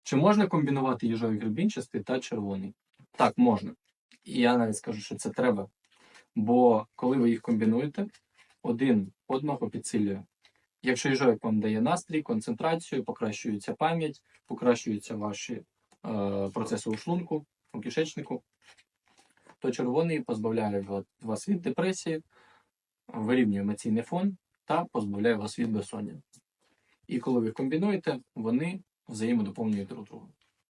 Чи можна комбінувати їжовий гребінчастий та червоний? Так, можна. І я навіть скажу, що це треба. Бо коли ви їх комбінуєте, один одного підсилює. Якщо їжовик вам дає настрій, концентрацію, покращується пам'ять, покращуються ваші процеси у шлунку, у кишечнику, то червоний позбавляє вас від депресії, вирівнює емоційний фон та позбавляє вас від безсоння. І коли ви комбінуєте, вони взаємодоповнюють друг друга.